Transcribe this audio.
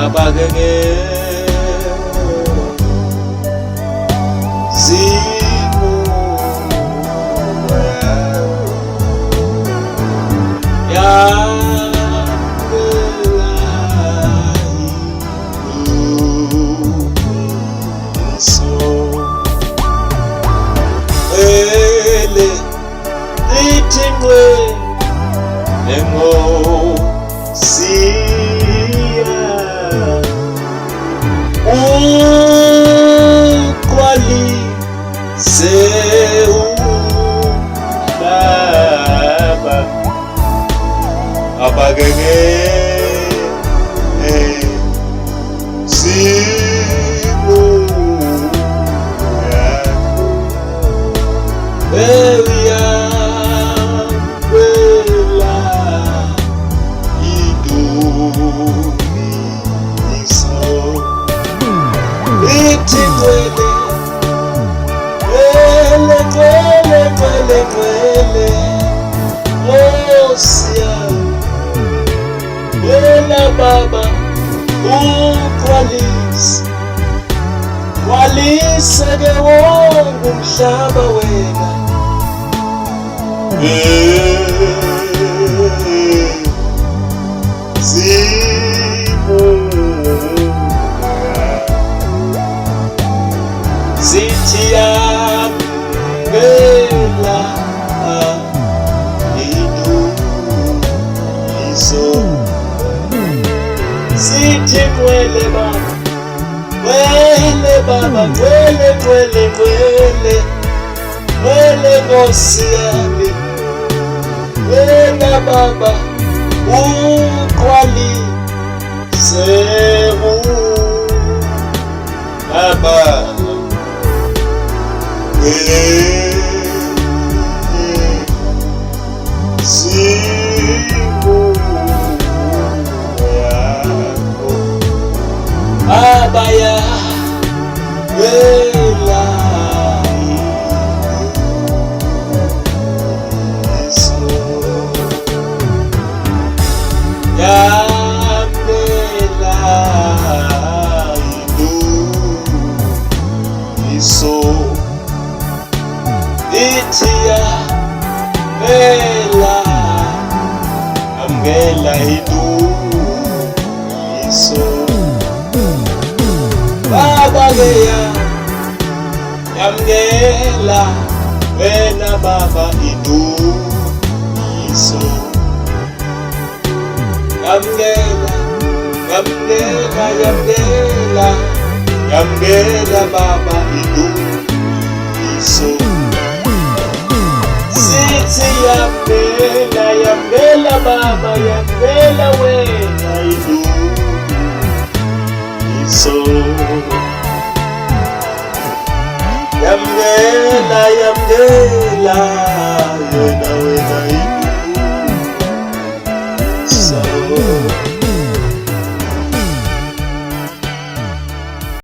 abagenge zimu ya abagenge zimu yako elia wela idumiso itigwele kwele osia wena baba walisa ke wonke umhlaba wena zithi yamela idumiso zithi kwele baba kwele Nkosi yami wena baba uqwalise baba zimu yako abaya wela iso yamela idumiso itia mela amgela idumiso baba yamgela wena baba idumiso yamgela baba idumiso sithi yamgela baba yamgela wena idumiso yamgela